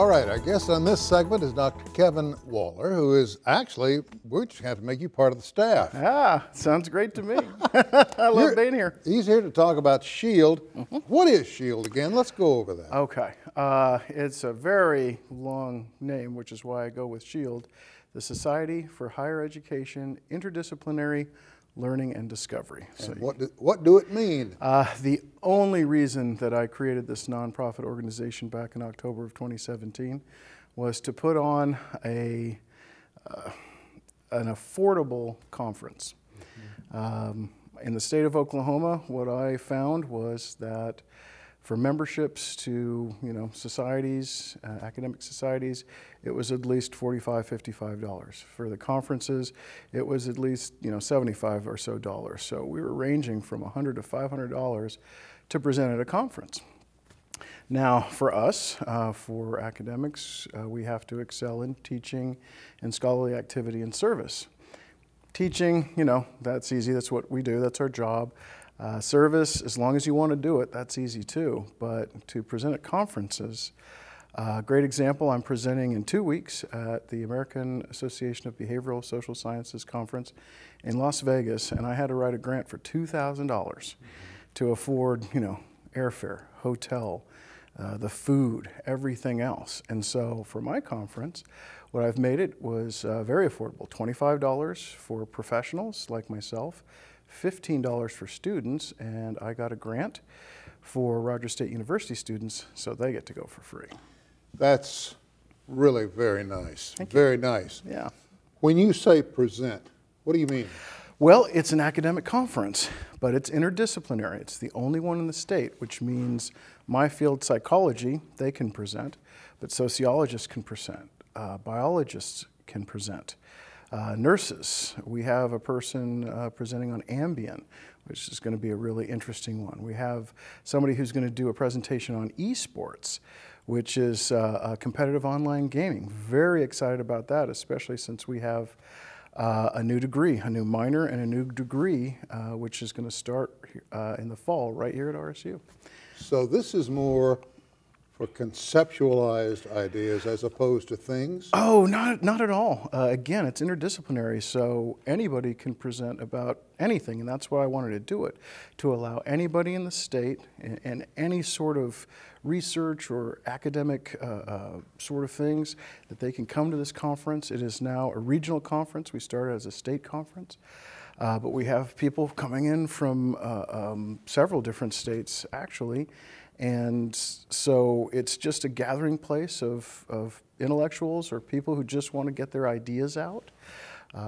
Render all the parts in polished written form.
All right, our guest on this segment is Dr. Kevin Woller, who is actually, we just have to make you part of the staff. Ah, sounds great to me. I love being here. He's here to talk about SHIELD. What is SHIELD again? Let's go over that. Okay, it's a very long name, which is why I go with SHIELD, the Society for Higher Education Interdisciplinary Learning and Discovery. And what do it mean? The only reason that I created this nonprofit organization back in October of 2017 was to put on an affordable conference. In the state of Oklahoma, what I found was that for memberships to, societies, academic societies, it was at least $45, $55. For the conferences, it was at least, $75 or so dollars. So we were ranging from $100 to $500 to present at a conference. Now, for us, for academics, we have to excel in teaching and scholarly activity and service. Teaching, that's easy. That's what we do. That's our job. Service, as long as you want to do it, that's easy too. But to present at conferences, great example, I'm presenting in 2 weeks at the American Association of Behavioral Social Sciences Conference in Las Vegas, and I had to write a grant for $2,000 to afford, airfare, hotel, the food, everything else. And so for my conference, what I've made it was very affordable, $25 for professionals like myself, $15 for students, and I got a grant for Rogers State University students, so they get to go for free. That's really very nice. Thank you. Very nice. Yeah. When you say present, what do you mean? Well, it's an academic conference, but it's interdisciplinary. It's the only one in the state, which means my field, psychology, they can present, but sociologists can present, biologists can present. Nurses, we have a person presenting on Ambien, which is going to be a really interesting one. We have somebody who's going to do a presentation on esports, which is competitive online gaming. Very excited about that, especially since we have a new degree, a new minor and a new degree, which is going to start in the fall right here at RSU. So this is more for conceptualized ideas as opposed to things? Oh, not at all. Again, it's interdisciplinary, so anybody can present about anything, and that's why I wanted to do it, to allow anybody in the state and any sort of research or academic sort of things that they can come to this conference. It is now a regional conference. We started as a state conference, but we have people coming in from several different states, actually. And so it's just a gathering place of intellectuals or people who just want to get their ideas out.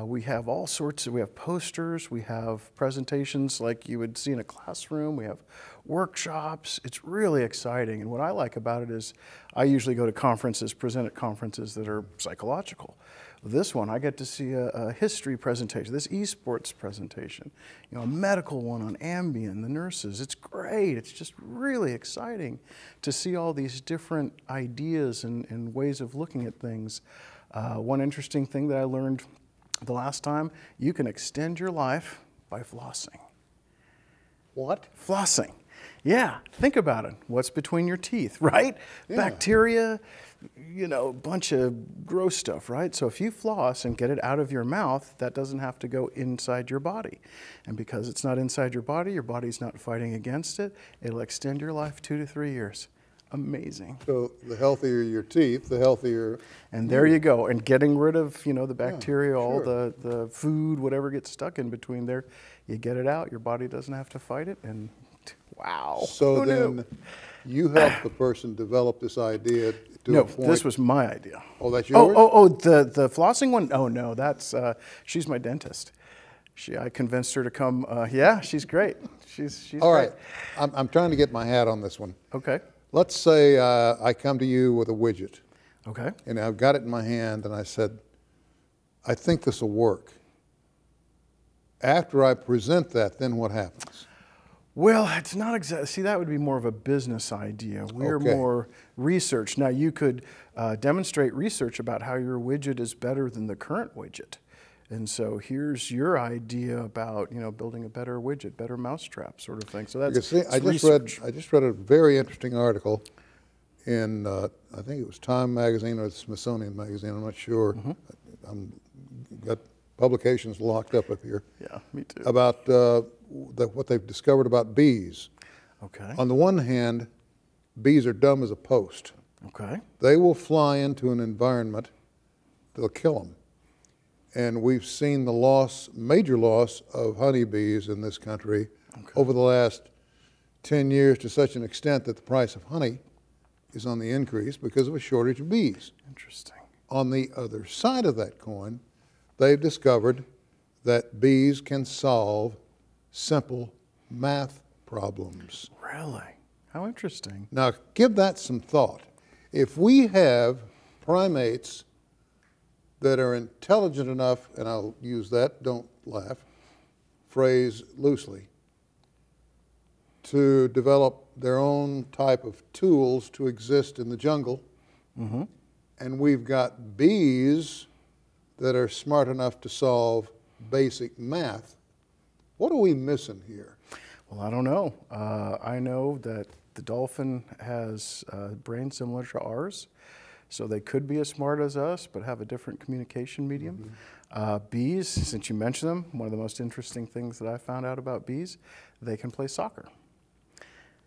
We have all sorts we have posters, we have presentations like you would see in a classroom, we have workshops. It's really exciting. And what I like about it is I usually go to conferences, present at conferences that are psychological. This one, I get to see a history presentation, this esports presentation, a medical one on Ambien, the nurses. It's great. It's just really exciting to see all these different ideas and ways of looking at things. One interesting thing that I learned the last time, you can extend your life by flossing. What? Flossing. Yeah, think about it. What's between your teeth, right? Yeah. Bacteria, a bunch of gross stuff, right? So if you floss and get it out of your mouth, that doesn't have to go inside your body. And because it's not inside your body's not fighting against it, it'll extend your life 2 to 3 years. Amazing. So the healthier your teeth, the healthier... And there you go. And getting rid of, the bacteria, Yeah, all sure. the food, whatever gets stuck in between there, you get it out, your body doesn't have to fight it, and wow. So Who then knew? you helped the person develop this idea to No, a point... this was my idea. Oh, that's yours? The flossing one? Oh, no, that's, she's my dentist. I convinced her to come, yeah, she's great. She's All great. right, I'm trying to get my hat on this one. Okay, Let's say I come to you with a widget, okay. and I've got it in my hand, and I said, I think this will work. After I present that, then what happens? Well, it's not exactly, see, that would be more of a business idea. We're Okay. more research. Now, you could demonstrate research about how your widget is better than the current widget. And so here's your idea about, building a better widget, better mousetrap sort of thing. So that's Because see, I research. just read a very interesting article in, I think it was Time magazine or the Smithsonian magazine, I'm not sure. I'm got publications locked up here. Yeah, me too. About what they've discovered about bees. Okay. On the one hand, bees are dumb as a post. Okay. They will fly into an environment that'll kill them. And we've seen the loss, major loss of honeybees in this country over the last 10 years to such an extent that the price of honey is on the increase because of a shortage of bees. Interesting. On the other side of that coin, they've discovered that bees can solve simple math problems. Really? How interesting. Now, give that some thought. If we have primates that are intelligent enough, and I'll use that, don't laugh, phrase loosely, to develop their own type of tools to exist in the jungle, and we've got bees that are smart enough to solve basic math, what are we missing here? Well, I don't know. I know that the dolphin has a brain similar to ours, so they could be as smart as us, but have a different communication medium. Bees, since you mentioned them, one of the most interesting things that I found out about bees, they can play soccer.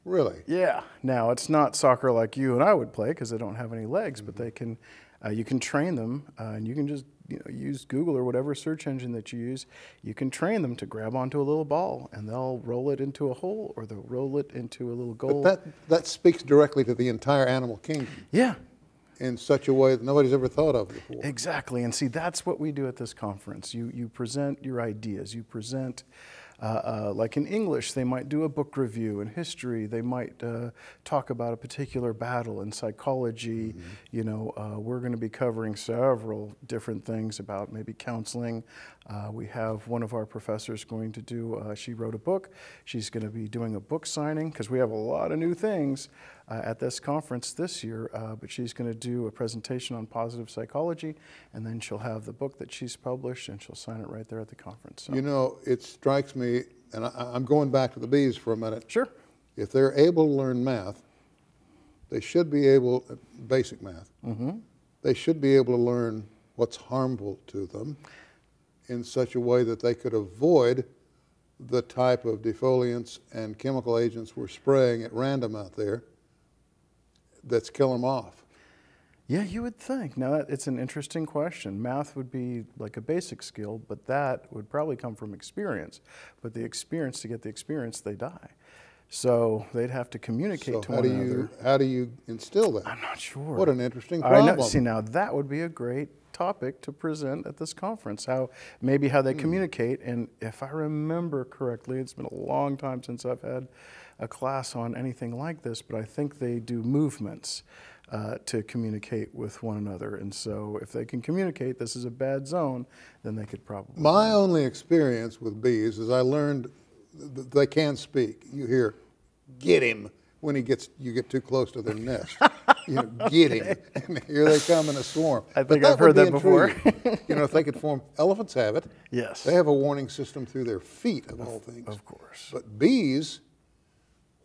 Really? Yeah. Now, it's not soccer like you and I would play because they don't have any legs, but they can. You can train them, and you can just use Google or whatever search engine that you use. You can train them to grab onto a little ball, and they'll roll it into a hole, or they'll roll it into a little goal. But that speaks directly to the entire animal kingdom. Yeah. In such a way that nobody's ever thought of before. Exactly, and see, that's what we do at this conference. You present your ideas. You present, like in English, they might do a book review. In history, they might talk about a particular battle. In psychology, we're going to be covering several different things about maybe counseling. We have one of our professors going to do, she wrote a book. She's going to be doing a book signing because we have a lot of new things at this conference this year, but she's going to do a presentation on positive psychology, and then she'll have the book that she's published, and she'll sign it right there at the conference. So. It strikes me, and I'm going back to the bees for a minute. Sure. If they're able to learn math, they should be able, basic math, they should be able to learn what's harmful to them in such a way that they could avoid the type of defoliants and chemical agents we're spraying at random out there that's killing them off. Yeah, you would think. Now, it's an interesting question. Math would be like a basic skill, but that would probably come from experience. But the experience, to get the experience, they die. So they'd have to communicate to one another. How do you instill that? I'm not sure. What an interesting problem. I know. See, now that would be a great topic to present at this conference, how they communicate. And if I remember correctly, it's been a long time since I've had a class on anything like this, but I think they do movements to communicate with one another. And so if they can communicate, this is a bad zone, then they could probably. My only experience with bees is I learned that they can speak. You hear, "Get him," when you get too close to their nest. Get him. And here they come in a swarm. I think I've heard that before. If they could form, elephants have it. Yes. They have a warning system through their feet, of all things. Of course. But bees,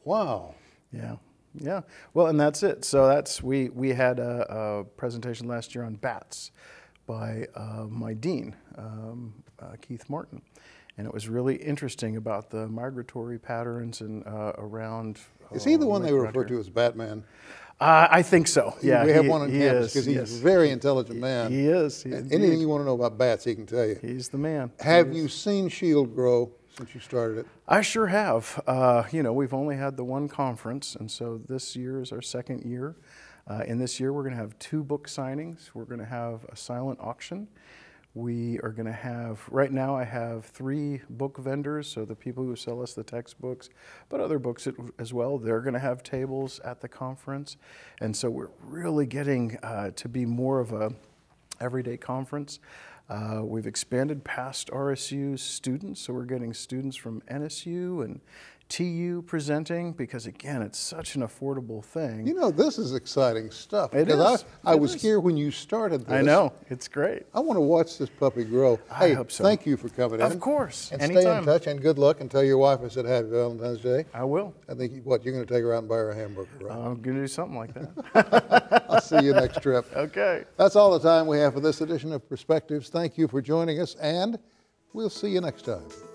wow. Yeah. Yeah. Well, and that's it. So we had a presentation last year on bats by my dean, Keith Martin. And it was really interesting about the migratory patterns and around. Is he the one they refer to as Batman? I think so. Yeah, we have one on campus because he's a very intelligent man. He is. Anything you want to know about bats, he can tell you. He's the man. Have you seen Shield grow since you started it? I sure have. We've only had the one conference, and so this year is our second year. In this year, we're going to have 2 book signings. We're going to have a silent auction. We are going to have, right now I have 3 book vendors, so the people who sell us the textbooks, but other books as well, they're going to have tables at the conference. And so we're really getting to be more of a everyday conference. We've expanded past RSU's students, so we're getting students from NSU and TU presenting, because again, it's such an affordable thing. You know, this is exciting stuff. It because is. I It was is. here when you started this. I know, it's great. I want to watch this puppy grow. I hope so. Thank you for coming in. Of course, And stay anytime. in touch, and good luck, and tell your wife I said happy Valentine's Day. I will. I think, you're going to take her out and buy her a hamburger, right? I'm going to do something like that. I'll see you next trip. Okay. That's all the time we have for this edition of Perspectives. Thank you for joining us, and we'll see you next time.